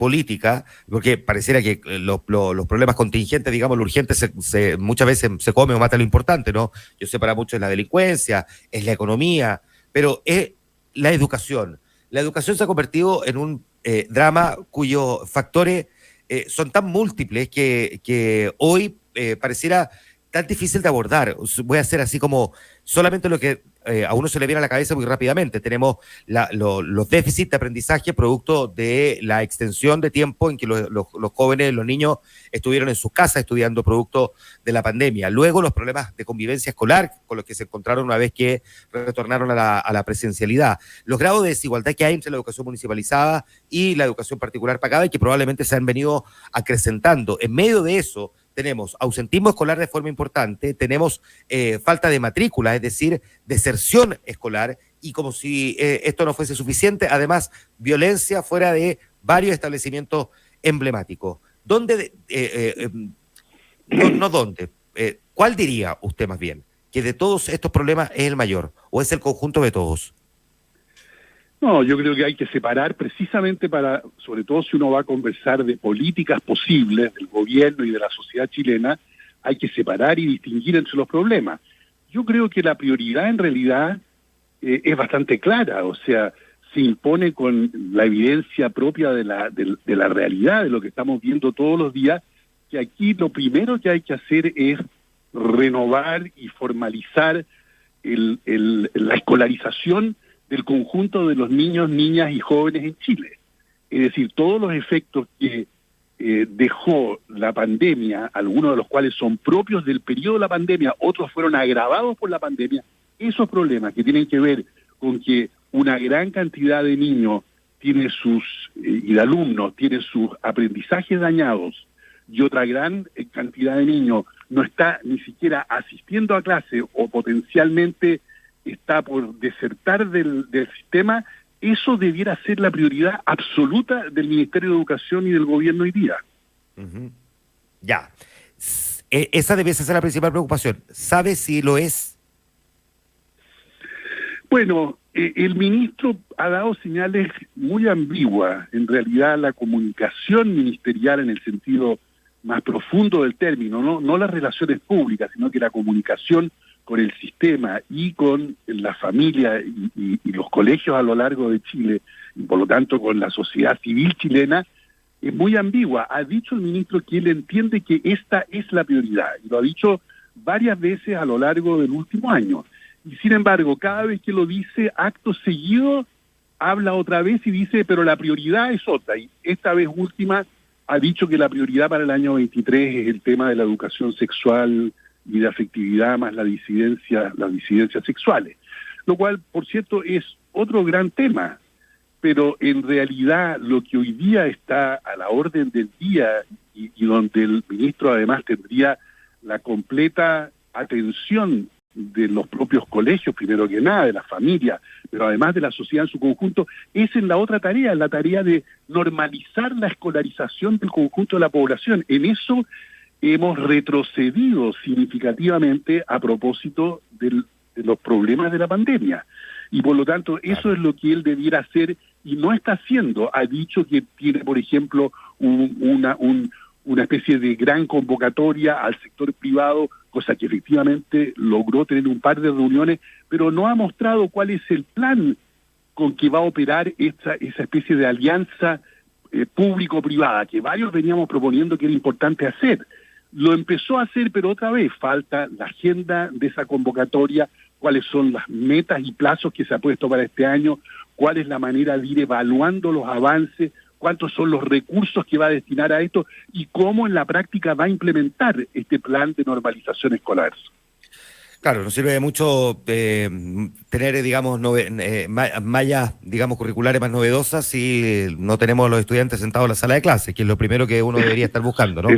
política, porque pareciera que los problemas contingentes, digamos, lo urgente, muchas veces se come o mata lo importante, ¿no? Yo sé, para muchos es la delincuencia, es la economía, pero es la educación. La educación se ha convertido en un drama cuyos factores son tan múltiples que hoy pareciera tan difícil de abordar. Voy a hacer así como solamente lo que a uno se le viene a la cabeza muy rápidamente. Tenemos los déficits de aprendizaje producto de la extensión de tiempo en que los jóvenes, los niños estuvieron en sus casas estudiando producto de la pandemia. Luego los problemas de convivencia escolar con los que se encontraron una vez que retornaron a la presencialidad. Los grados de desigualdad que hay entre la educación municipalizada y la educación particular pagada y que probablemente se han venido acrecentando. En medio de eso, tenemos ausentismo escolar de forma importante, tenemos falta de matrícula, es decir, deserción escolar, y como si esto no fuese suficiente, además, violencia fuera de varios establecimientos emblemáticos. ¿Dónde, no dónde, cuál diría usted más bien, que de todos estos problemas es el mayor, o es el conjunto de todos? No, yo creo que hay que separar precisamente para, sobre todo si uno va a conversar de políticas posibles del gobierno y de la sociedad chilena, hay que separar y distinguir entre los problemas. Yo creo que la prioridad en realidad es bastante clara, o sea, se impone con la evidencia propia de la realidad, de lo que estamos viendo todos los días, que aquí lo primero que hay que hacer es renovar y formalizar la escolarización del conjunto de los niños, niñas y jóvenes en Chile. Es decir, todos los efectos que dejó la pandemia, algunos de los cuales son propios del periodo de la pandemia, otros fueron agravados por la pandemia, esos problemas que tienen que ver con que una gran cantidad de niños tiene y de alumnos tiene sus aprendizajes dañados y otra gran cantidad de niños no está ni siquiera asistiendo a clase o potencialmente está por desertar del sistema, eso debiera ser la prioridad absoluta del Ministerio de Educación y del gobierno hoy día. Uh-huh. Ya. Esa debiese ser la principal preocupación. ¿Sabe si lo es? Bueno, el ministro ha dado señales muy ambiguas. En realidad, la comunicación ministerial en el sentido más profundo del término, no las relaciones públicas, sino que la comunicación con el sistema y con la familia y los colegios a lo largo de Chile, y por lo tanto con la sociedad civil chilena, es muy ambigua. Ha dicho el ministro que él entiende que esta es la prioridad, y lo ha dicho varias veces a lo largo del último año. Y sin embargo, cada vez que lo dice, acto seguido, habla otra vez y dice, pero la prioridad es otra. Y esta vez última ha dicho que la prioridad para el año 23 es el tema de la educación sexual y de afectividad más las disidencias sexuales. Lo cual, por cierto, es otro gran tema, pero en realidad lo que hoy día está a la orden del día y donde el ministro además tendría la completa atención de los propios colegios, primero que nada, de la familia, pero además de la sociedad en su conjunto, es en la otra tarea, la tarea de normalizar la escolarización del conjunto de la población. En eso hemos retrocedido significativamente a propósito de los problemas de la pandemia. Y por lo tanto, eso es lo que él debiera hacer y no está haciendo. Ha dicho que tiene, por ejemplo, una especie de gran convocatoria al sector privado, cosa que efectivamente logró tener un par de reuniones, pero no ha mostrado cuál es el plan con que va a operar esa especie de alianza público-privada, que varios veníamos proponiendo que era importante hacer. Lo empezó a hacer, pero otra vez falta la agenda de esa convocatoria, cuáles son las metas y plazos que se ha puesto para este año, cuál es la manera de ir evaluando los avances, cuántos son los recursos que va a destinar a esto y cómo en la práctica va a implementar este plan de normalización escolar. Claro, nos sirve de mucho tener, digamos, mallas, digamos, curriculares más novedosas si no tenemos a los estudiantes sentados en la sala de clases, que es lo primero que uno debería estar buscando, ¿no?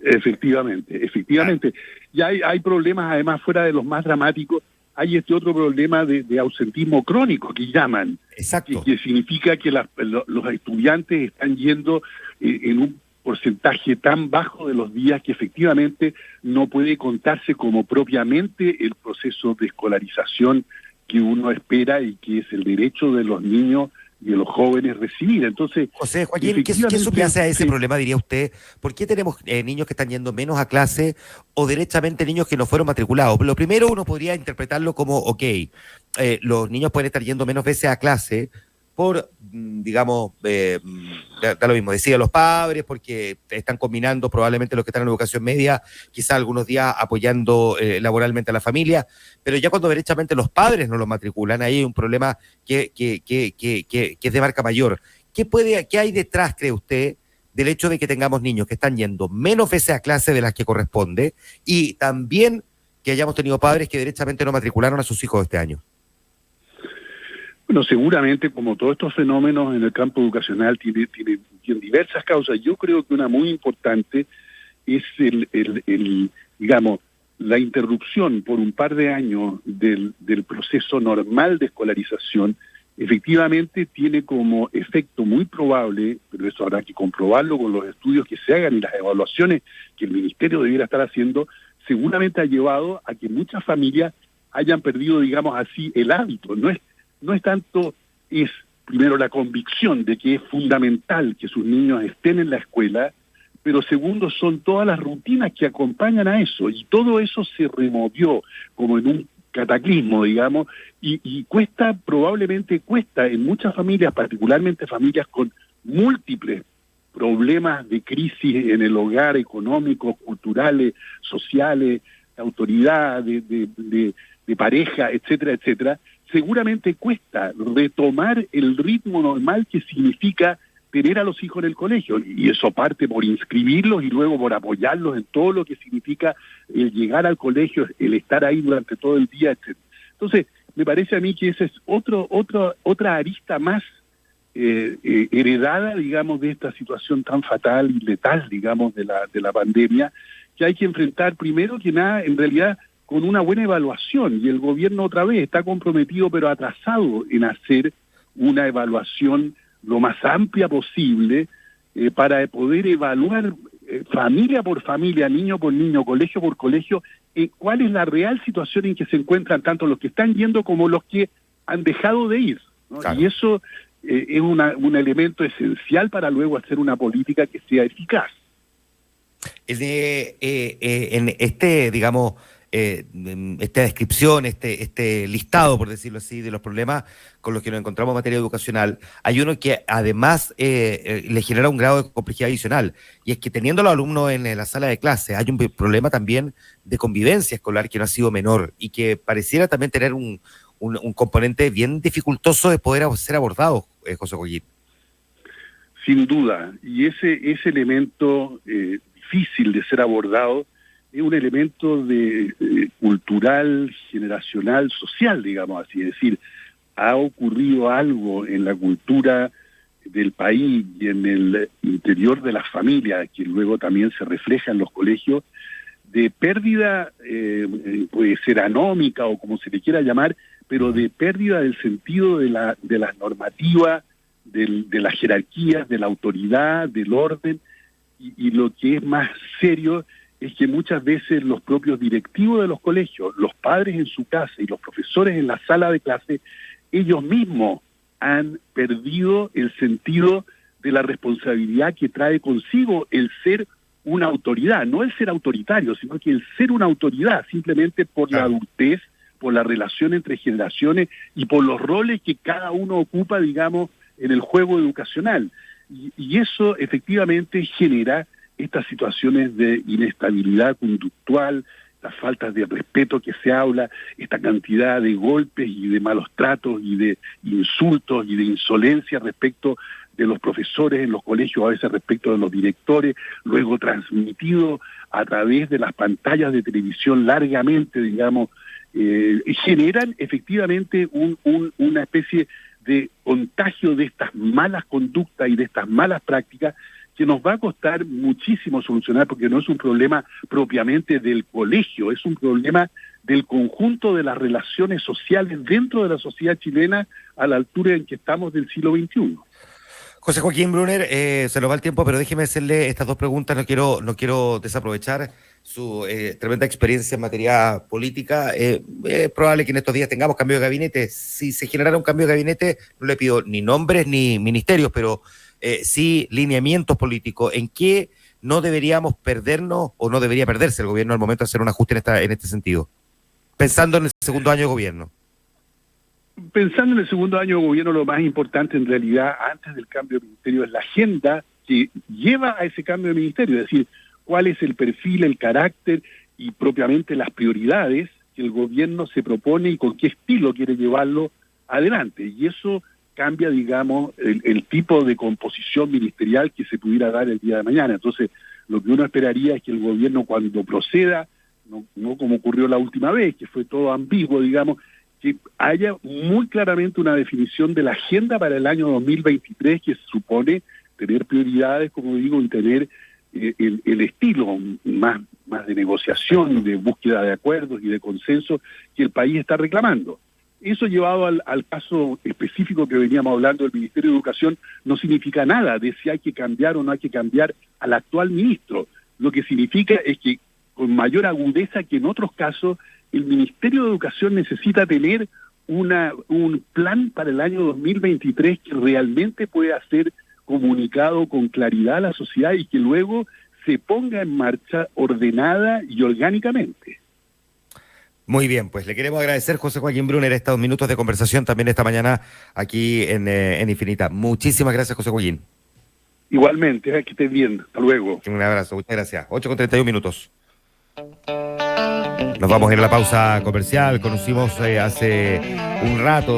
Efectivamente. Y hay problemas, además, fuera de los más dramáticos, hay este otro problema de ausentismo crónico que llaman. Exacto. Que significa que los estudiantes están yendo en un porcentaje tan bajo de los días que efectivamente no puede contarse como propiamente el proceso de escolarización que uno espera y que es el derecho de los niños y de los jóvenes recibir. Entonces, José Joaquín, ¿qué subyace a ese problema, diría usted? ¿Por qué tenemos niños que están yendo menos a clase o derechamente niños que no fueron matriculados? Lo primero uno podría interpretarlo como, ok, los niños pueden estar yendo menos veces a clase por, digamos, da lo mismo, decía los padres, porque están combinando probablemente los que están en educación media, quizá algunos días apoyando laboralmente a la familia, pero ya cuando derechamente los padres no los matriculan, ahí hay un problema que es de marca mayor. ¿Qué hay detrás, cree usted, del hecho de que tengamos niños que están yendo menos veces a clase de las que corresponde y también que hayamos tenido padres que derechamente no matricularon a sus hijos este año? Bueno, seguramente como todos estos fenómenos en el campo educacional tienen diversas causas. Yo creo que una muy importante es digamos, la interrupción por un par de años del proceso normal de escolarización. Efectivamente tiene como efecto muy probable, pero eso habrá que comprobarlo con los estudios que se hagan y las evaluaciones que el Ministerio debiera estar haciendo, seguramente ha llevado a que muchas familias hayan perdido, digamos así, el hábito. No es tanto, es primero la convicción de que es fundamental que sus niños estén en la escuela, pero segundo son todas las rutinas que acompañan a eso, y todo eso se removió como en un cataclismo, digamos, y probablemente cuesta en muchas familias, particularmente familias con múltiples problemas de crisis en el hogar, económicos, culturales, sociales, de autoridad, de pareja, etcétera, etcétera. Seguramente cuesta retomar el ritmo normal que significa tener a los hijos en el colegio, y eso parte por inscribirlos y luego por apoyarlos en todo lo que significa el llegar al colegio, el estar ahí durante todo el día, etc. Entonces, me parece a mí que esa es otra arista más heredada, digamos, de esta situación tan fatal y letal, digamos, de la pandemia, que hay que enfrentar primero que nada, en realidad, con una buena evaluación, y el gobierno otra vez está comprometido pero atrasado en hacer una evaluación lo más amplia posible para poder evaluar familia por familia, niño por niño, colegio por colegio, cuál es la real situación en que se encuentran tanto los que están yendo como los que han dejado de ir, ¿no? Claro. Y eso es un elemento esencial para luego hacer una política que sea eficaz. En digamos, esta descripción, este listado, por decirlo así, de los problemas con los que nos encontramos en materia educacional, hay uno que además le genera un grado de complejidad adicional, y es que teniendo a los alumnos en la sala de clase, hay un problema también de convivencia escolar que no ha sido menor, y que pareciera también tener un componente bien dificultoso de poder ser abordado, José Joaquín. Sin duda, y ese elemento difícil de ser abordado es un elemento cultural, generacional, social, digamos así. Es decir, ha ocurrido algo en la cultura del país y en el interior de las familias, que luego también se refleja en los colegios, de pérdida, puede ser anómica o como se le quiera llamar, pero de pérdida del sentido de las normativas, de las jerarquías, de la autoridad, del orden, y lo que es más serio es que muchas veces los propios directivos de los colegios, los padres en su casa y los profesores en la sala de clase, ellos mismos han perdido el sentido de la responsabilidad que trae consigo el ser una autoridad, no el ser autoritario, sino que el ser una autoridad, simplemente por la adultez, por la relación entre generaciones y por los roles que cada uno ocupa, digamos, en el juego educacional. Y eso efectivamente genera estas situaciones de inestabilidad conductual, las faltas de respeto que se habla, esta cantidad de golpes y de malos tratos y de insultos y de insolencia respecto de los profesores en los colegios, a veces respecto de los directores, luego transmitido a través de las pantallas de televisión largamente, digamos, generan efectivamente una especie de contagio de estas malas conductas y de estas malas prácticas que nos va a costar muchísimo solucionar, porque no es un problema propiamente del colegio, es un problema del conjunto de las relaciones sociales dentro de la sociedad chilena a la altura en que estamos del siglo XXI. José Joaquín Brunner, se nos va el tiempo, pero déjeme hacerle estas dos preguntas. No quiero desaprovechar su tremenda experiencia en materia política. Es probable que en estos días tengamos cambio de gabinete. Si se generara un cambio de gabinete, no le pido ni nombres ni ministerios, pero sí lineamientos políticos. ¿En qué no deberíamos perdernos o no debería perderse el gobierno al momento de hacer un ajuste en este sentido? Pensando en el segundo año de gobierno. Pensando en el segundo año de gobierno, lo más importante en realidad, antes del cambio de ministerio, es la agenda que lleva a ese cambio de ministerio, es decir, cuál es el perfil, el carácter y propiamente las prioridades que el gobierno se propone y con qué estilo quiere llevarlo adelante. Y eso cambia, digamos, el tipo de composición ministerial que se pudiera dar el día de mañana. Entonces, lo que uno esperaría es que el gobierno, cuando proceda, no como ocurrió la última vez, que fue todo ambiguo, digamos, que haya muy claramente una definición de la agenda para el año 2023 que supone tener prioridades, como digo, y tener el estilo más de negociación, de búsqueda de acuerdos y de consenso que el país está reclamando. Eso llevado al caso específico que veníamos hablando del Ministerio de Educación no significa nada de si hay que cambiar o no hay que cambiar al actual ministro. Lo que significa es que con mayor agudeza que en otros casos, el Ministerio de Educación necesita tener un plan para el año 2023 que realmente pueda ser comunicado con claridad a la sociedad y que luego se ponga en marcha ordenada y orgánicamente. Muy bien, pues le queremos agradecer, José Joaquín Brunner, estos minutos de conversación también esta mañana aquí en Infinita. Muchísimas gracias, José Joaquín. Igualmente, que estés bien. Hasta luego. Un abrazo, muchas gracias. 8:31. Nos vamos a ir a la pausa comercial. Conocimos hace un rato